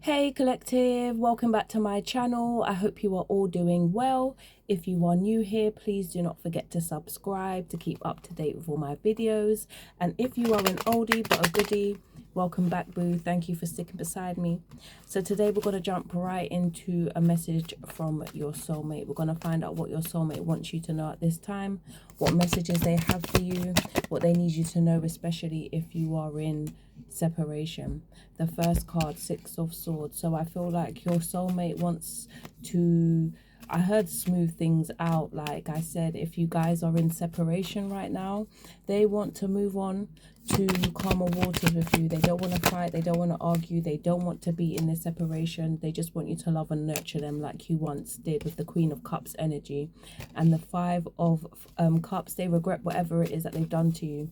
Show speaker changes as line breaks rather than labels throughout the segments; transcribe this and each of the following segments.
Hey collective, welcome back to my channel. I hope you are all doing well. If you are new here, please do not forget to subscribe to keep up to date with all my videos. And if you are an oldie but a goodie, welcome back, boo. Thank you for sticking beside me. So today we're going to jump right into a message from your soulmate. We're going to find out what your soulmate wants you to know at this time, what messages they have for you, what they need you to know, especially if you are in separation. The first card, Six of Swords. So I feel like your soulmate wants to, I heard, smooth things out. Like I said, if you guys are in separation right now, they want to move on to calmer waters with you. They don't want to fight, they don't want to argue, they don't want to be in this separation. They just want you to love and nurture them like you once did, with the Queen of Cups energy. And the Five of Cups, they regret whatever it is that they've done to you.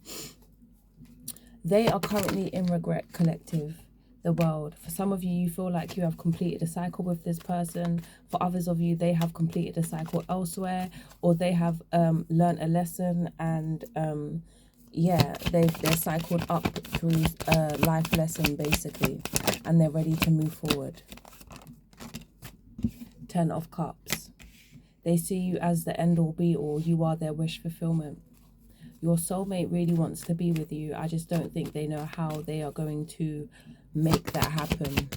They are currently in regret, collective, the world. For some of you, you feel like you have completed a cycle with this person. For others of you, they have completed a cycle elsewhere, or they have learned a lesson and yeah, they're cycled up through a life lesson basically, and they're ready to move forward. Ten of Cups. They see you as the end all be all. You are their wish fulfillment. Your soulmate really wants to be with you. I just don't think they know how they are going to make that happen.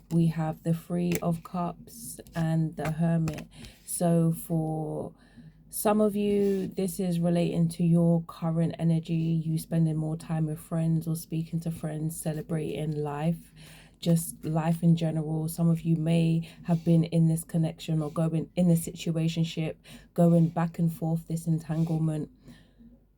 We have the Three of Cups and the Hermit. So for some of you, this is relating to your current energy, you spending more time with friends or speaking to friends, celebrating life, just life in general. Some of you may have been in this connection or going in this situationship, going back and forth, this entanglement,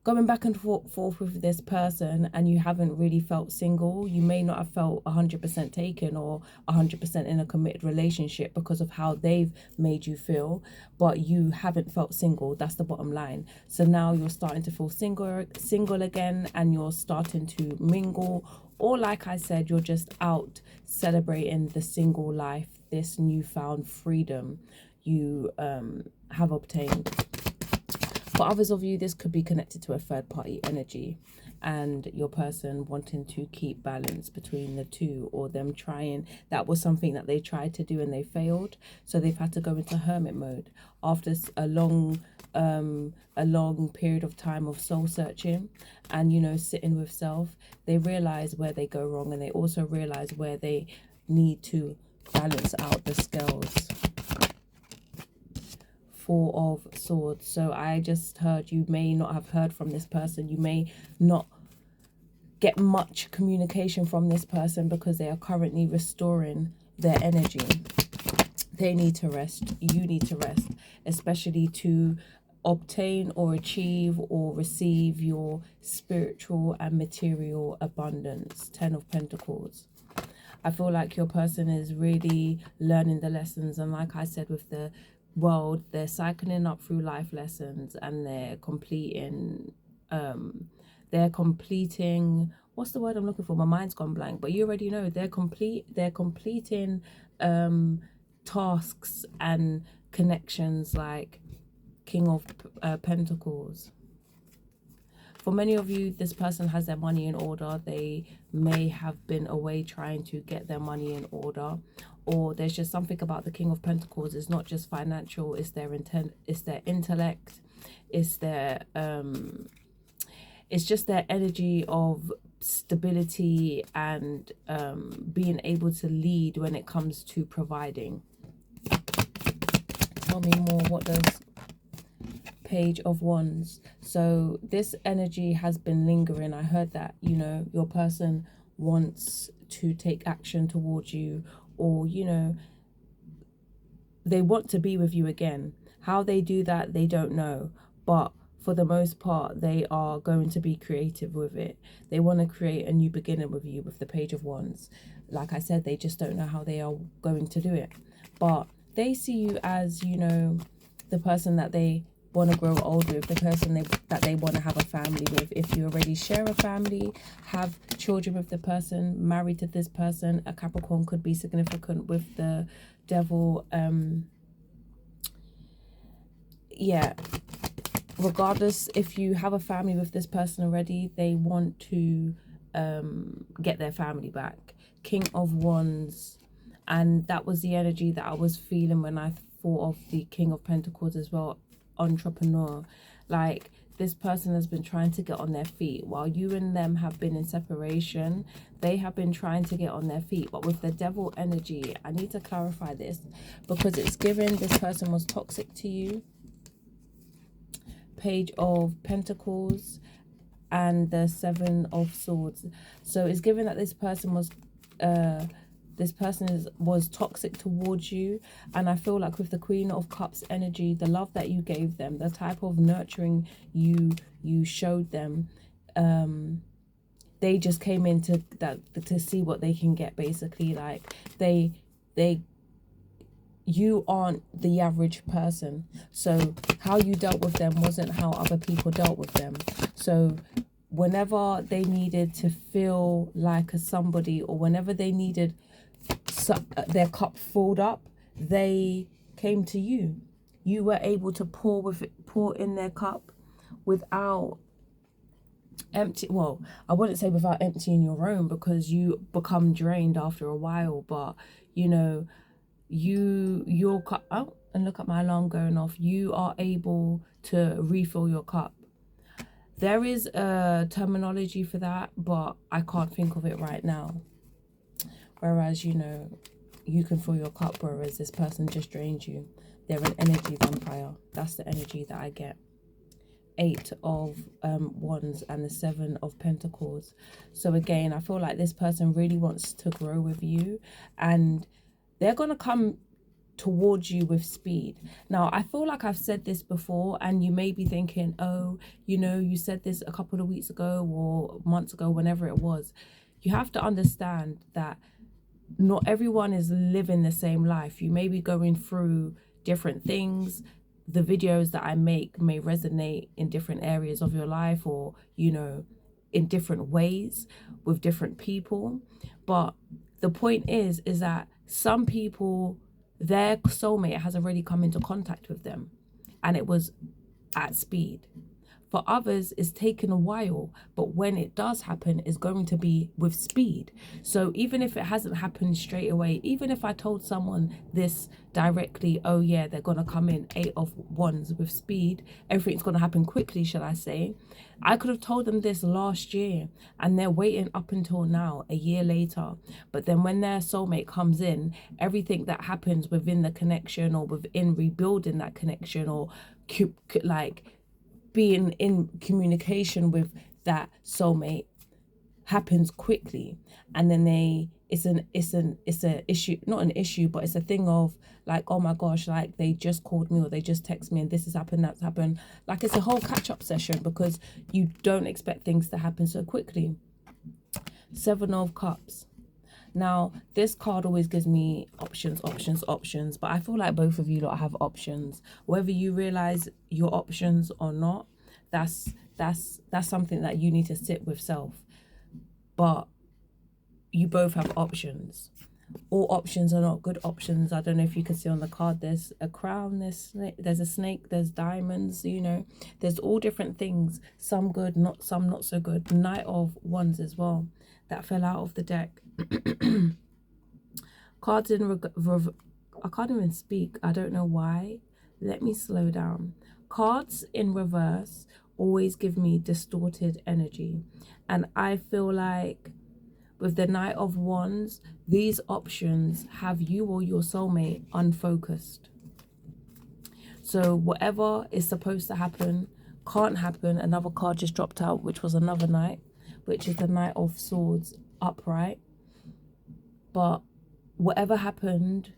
going back and forth with this person, and you haven't really felt single. You may not have felt 100% taken or 100% in a committed relationship because of how they've made you feel, but you haven't felt single. That's the bottom line. So now you're starting to feel single again, and you're starting to mingle, or like I said, you're just out celebrating the single life, this newfound freedom you have obtained. For others of you, this could be connected to a third party energy and your person wanting to keep balance between the two, or them trying, that was something that they tried to do and they failed. So they've had to go into hermit mode after a long period of time of soul searching and, you know, sitting with self. They realize where they go wrong, and they also realize where they need to balance out the scales. Four of Swords. So I just heard, you may not have heard from this person. You may not get much communication from this person because they are currently restoring their energy. They need to rest. You need to rest, especially to obtain or achieve or receive your spiritual and material abundance. Ten of Pentacles. I feel like your person is really learning the lessons, and like I said, with the world, they're cycling up through life lessons, and they're completing what's the word I'm looking for? My mind's gone blank, but you already know, they're completing tasks and connections, like King of Pentacles. For many of you, this person has their money in order. They may have been away trying to get their money in order, or there's just something about the King of Pentacles. It's not just financial, it's their intent, it's their intellect, it's their it's just their energy of stability and being able to lead when it comes to providing. Tell me more. What does Page of Wands? So this energy has been lingering. I heard that, you know, your person wants to take action towards you, or, you know, they want to be with you again. How they do that, they don't know, but for the most part, they are going to be creative with it. They want to create a new beginning with you with the Page of Wands. Like I said, they just don't know how they are going to do it, but they see you as, you know, the person that they want to grow old with, the person that they want to have a family with. If you already share a family, have children with the person, married to this person, a Capricorn could be significant with the Devil. Yeah, regardless, if you have a family with this person already, they want to get their family back. King of Wands, and that was the energy that I was feeling when I thought of the King of Pentacles as well. Entrepreneur. Like, this person has been trying to get on their feet while you and them have been in separation. They have been trying to get on their feet, but with the Devil energy, I need to clarify this because it's given this person was toxic to you. Page of Pentacles and the Seven of Swords. So it's given that this person was was toxic towards you, and I feel like with the Queen of Cups energy, the love that you gave them, the type of nurturing you showed them, they just came in to see what they can get, basically. Like, you aren't the average person, so how you dealt with them wasn't how other people dealt with them. So whenever they needed to feel like a somebody, or whenever they needed their cup filled up, they came to you. You were able to pour in their cup without I wouldn't say without emptying your own, because you become drained after a while, but you know, your cup. Oh, and look at my alarm going off. You are able to refill your cup. There is a terminology for that, but I can't think of it right now. Whereas, you know, you can fill your cup, whereas this person just drained you. They're an energy vampire. That's the energy that I get. 8 of Wands and the 7 of Pentacles. So again, I feel like this person really wants to grow with you, and they're going to come towards you with speed. Now, I feel like I've said this before, and you may be thinking, oh, you know, you said this a couple of weeks ago or months ago, whenever it was. You have to understand that not everyone is living the same life. You may be going through different things. The videos that I make may resonate in different areas of your life, or, you know, in different ways with different people. But the point is that some people, their soulmate has already come into contact with them, and it was at speed. For others, it's taken a while, but when it does happen, it's going to be with speed. So even if it hasn't happened straight away, even if I told someone this directly, oh yeah, they're going to come in 8 of Wands with speed, everything's going to happen quickly, shall I say, I could have told them this last year, and they're waiting up until now, a year later. But then when their soulmate comes in, everything that happens within the connection, or within rebuilding that connection, or like being in communication with that soulmate, happens quickly. And then it's an issue, not an issue, but it's a thing of like, oh my gosh, like they just called me, or they just text me, and this has happened, that's happened. Like, it's a whole catch-up session, because you don't expect things to happen so quickly. 7 of Cups. Now, this card always gives me options, but I feel like both of you lot have options. Whether you realize your options or not, that's something that you need to sit with self. But you both have options. All options are not good options. I don't know if you can see on the card, there's a crown, there's a snake, there's diamonds, you know, there's all different things. Some good, some not so good. Knight of Wands as well. That fell out of the deck. Cards in I can't even speak. I don't know why. Let me slow down. Cards in reverse always give me distorted energy, and I feel like with the Knight of Wands, these options have you or your soulmate unfocused. So whatever is supposed to happen can't happen. Another card just dropped out, which was another knight, which is the Knight of Swords upright. But whatever happened,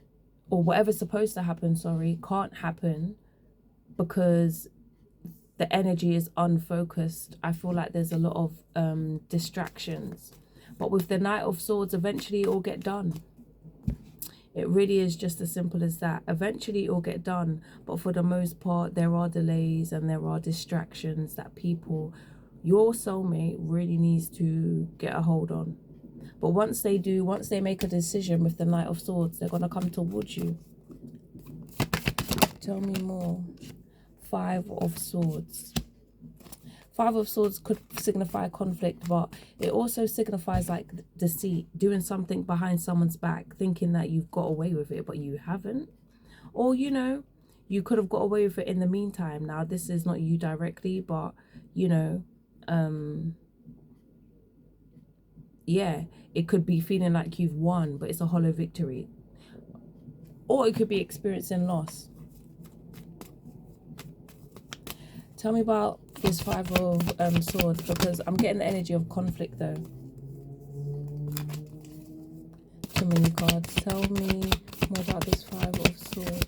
or whatever's supposed to happen, sorry, can't happen because the energy is unfocused. I feel like there's a lot of distractions. But with the Knight of Swords, eventually it will get done. It really is just as simple as that. Eventually it will get done. But for the most part, there are delays and there are distractions that your soulmate really needs to get a hold on. But once they do, once they make a decision with the Knight of Swords, they're going to come towards you. Tell me more. 5 of Swords. Five of Swords could signify conflict, but it also signifies like deceit, doing something behind someone's back, thinking that you've got away with it, but you haven't. Or, you know, you could have got away with it in the meantime. Now, this is not you directly, but, you know, yeah, it could be feeling like you've won, but it's a hollow victory. Or it could be experiencing loss. Tell me about this Five of Swords, because I'm getting the energy of conflict though. Too many cards. Tell me more about this Five of Swords.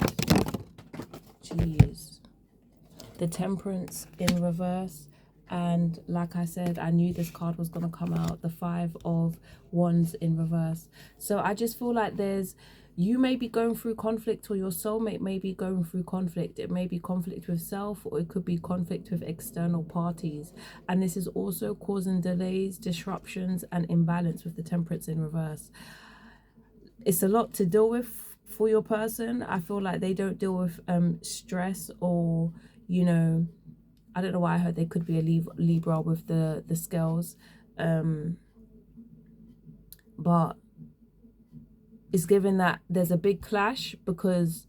Jeez. The Temperance in reverse. And like I said, I knew this card was going to come out. The Five of Wands in reverse. So I just feel like you may be going through conflict, or your soulmate may be going through conflict. It may be conflict with self, or it could be conflict with external parties. And this is also causing delays, disruptions, and imbalance with the Temperance in reverse. It's a lot to deal with for your person. I feel like they don't deal with stress, or, you know, I don't know why I heard they could be a Libra with the scales. But it's given that there's a big clash, because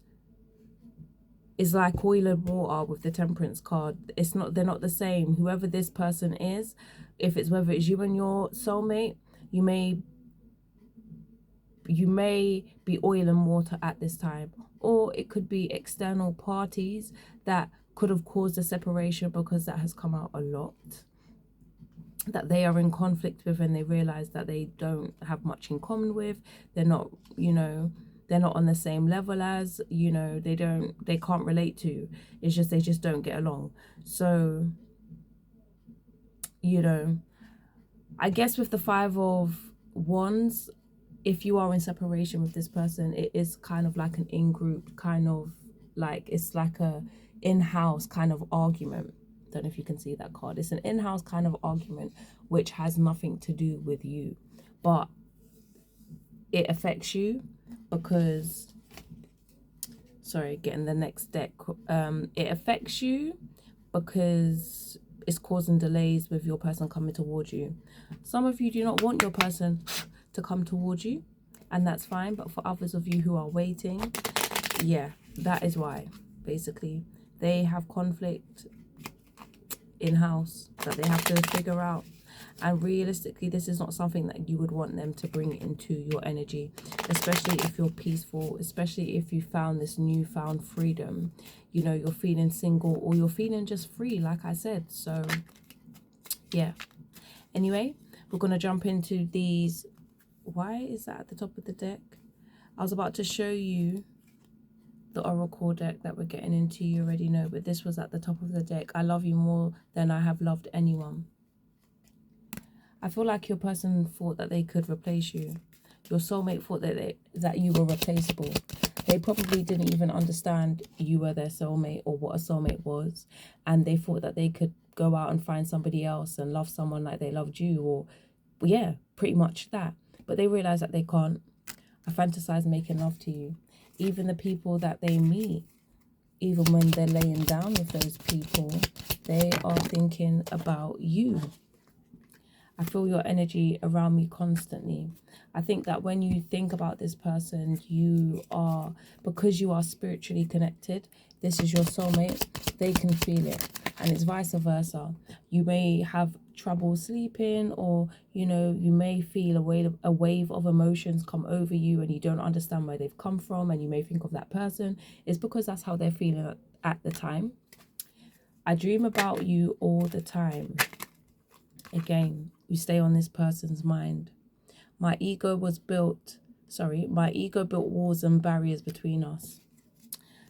it's like oil and water with the Temperance card. They're not the same. Whoever this person is, whether it's you and your soulmate, you may be oil and water at this time. Or it could be external parties that could have caused a separation, because that has come out a lot, that they are in conflict with, and they realize that they don't have much in common with. They're not, you know, they're not on the same level as, you know, they can't relate to. It's just, they just don't get along. So, you know, I guess with the Five of Wands, if you are in separation with this person, it is kind of like an in-group kind of, like, it's like a in-house kind of argument. Don't know if you can see that card. It's an in-house kind of argument which has nothing to do with you, but it affects you because, sorry, getting the next deck. It affects you because it's causing delays with your person coming towards you. Some of you do not want your person to come towards you, and that's fine. But for others of you who are waiting, yeah, that is why. Basically, they have conflict in-house that they have to figure out. And realistically, this is not something that you would want them to bring into your energy, especially if you're peaceful, especially if you found this newfound freedom. You know, you're feeling single, or you're feeling just free, like I said. So, yeah. Anyway, we're going to jump into these. Why is that at the top of the deck? I was about to show you the oracle deck that we're getting into. You already know, but this was at the top of the deck. I love you more than I have loved anyone. I feel like your person thought that they could replace you. Your soulmate thought that you were replaceable. They probably didn't even understand you were their soulmate, or what a soulmate was, and they thought that they could go out and find somebody else and love someone like they loved you, or yeah, pretty much that. But they realize that they can't. I fantasize making love to you. Even the people that they meet, even when they're laying down with those people, they are thinking about you. I feel your energy around me constantly. I think that when you think about this person, because you are spiritually connected, this is your soulmate, they can feel it. And it's vice versa. You may have trouble sleeping, or, you know, you may feel a wave of emotions come over you, and you don't understand where they've come from, and you may think of that person. It's because that's how they're feeling at the time. I dream about you all the time. Again, you stay on this person's mind. My ego built walls and barriers between us.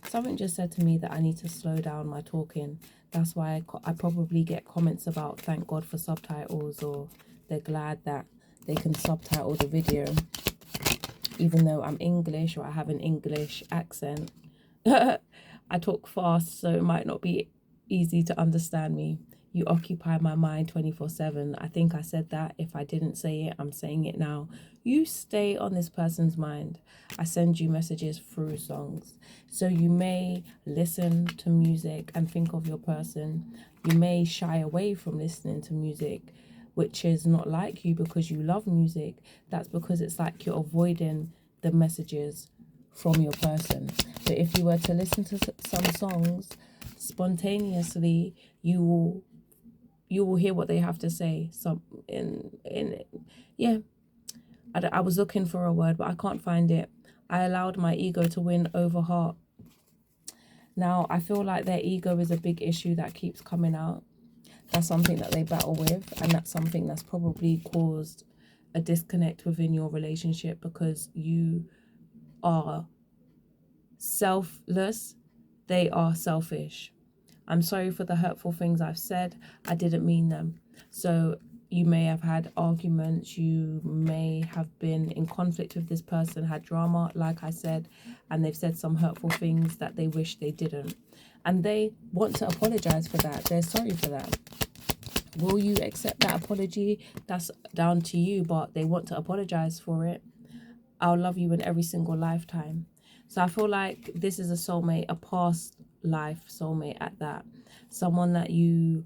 Something just said to me that I need to slow down my talking. That's why I probably get comments about thank God for subtitles, or they're glad that they can subtitle the video, even though I'm English, or I have an English accent. I talk fast, so it might not be easy to understand me. You occupy my mind 24/7. I think I said that. If I didn't say it, I'm saying it now. You stay on this person's mind. I send you messages through songs. So you may listen to music and think of your person. You may shy away from listening to music, which is not like you because you love music. That's because it's like you're avoiding the messages from your person. But if you were to listen to some songs spontaneously, you will hear what they have to say. Some in yeah. I was looking for a word, but I can't find it. I allowed my ego to win over heart. Now I feel like their ego is a big issue that keeps coming out. That's something that they battle with, and that's something that's probably caused a disconnect within your relationship because you are selfless, they are selfish. I'm sorry for the hurtful things I've said. I didn't mean them. So you may have had arguments, you may have been in conflict with this person, had drama, like I said, and they've said some hurtful things that they wish they didn't. And they want to apologize for that. They're sorry for that. Will you accept that apology? That's down to you, but they want to apologize for it. I'll love you in every single lifetime. So I feel like this is a soulmate, a past life soulmate at that. Someone that you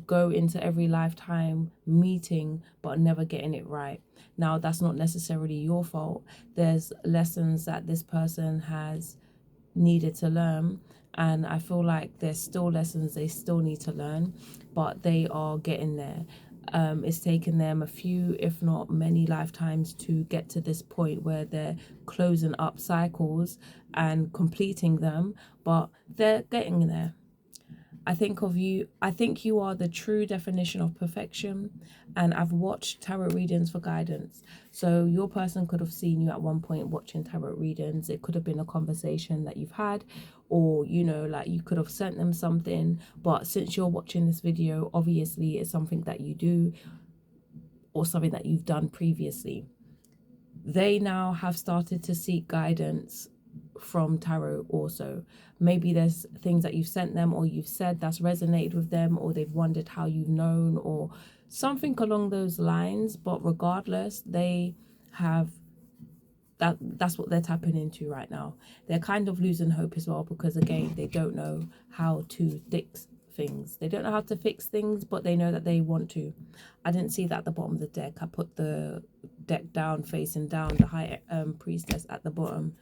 go into every lifetime meeting but never getting it right. Now that's not necessarily your fault. There's lessons that this person has needed to learn, and I feel like there's still lessons they still need to learn, but they are getting there. It's taken them a few, if not many lifetimes to get to this point where they're closing up cycles and completing them, but they're getting there. I think you are the true definition of perfection, and I've watched tarot readings for guidance. So your person could have seen you at one point watching tarot readings. It could have been a conversation that you've had, or like you could have sent them something, but since you're watching this video, obviously it's something that you do or something that you've done previously. They now have started to seek guidance from tarot also. Maybe there's things that you've sent them or you've said that's resonated with them, or they've wondered how you've known or something along those lines. But regardless, they have that's what they're tapping into right now. They're kind of losing hope as well because, again, they don't know how to fix things. They don't know how to fix things, but they know that they want to. I didn't see that at the bottom of the deck. I put the deck down, facing down, the high priestess at the bottom.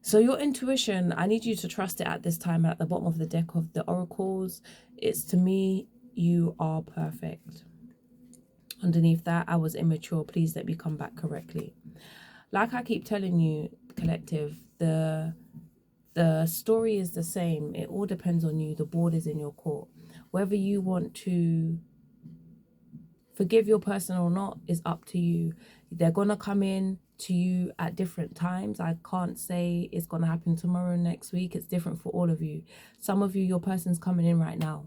So your intuition, I need you to trust it at this time. At the bottom of the deck of the oracles, it's, to me, you are perfect. Underneath that, I was immature. Please let me come back correctly. Like I keep telling you, collective, the story is the same. It all depends on you. The board is in your court. Whether you want to forgive your person or not is up to you. They're going to come in to you at different times. I can't say it's going to happen tomorrow, next week. It's different for all of you. Some of you, your person's coming in right now.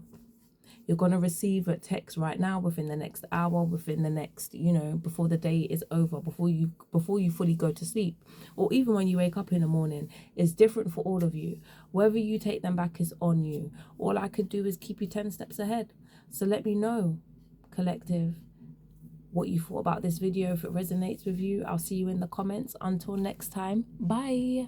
You're going to receive a text right now, within the next hour, within the next, before the day is over, before you fully go to sleep, or even when you wake up in the morning. It's different for all of you. Whether you take them back is on you. All I could do is keep you 10 steps ahead. So let me know, collective, what you thought about this video. If it resonates with you, I'll see you in the comments. Until next time, bye.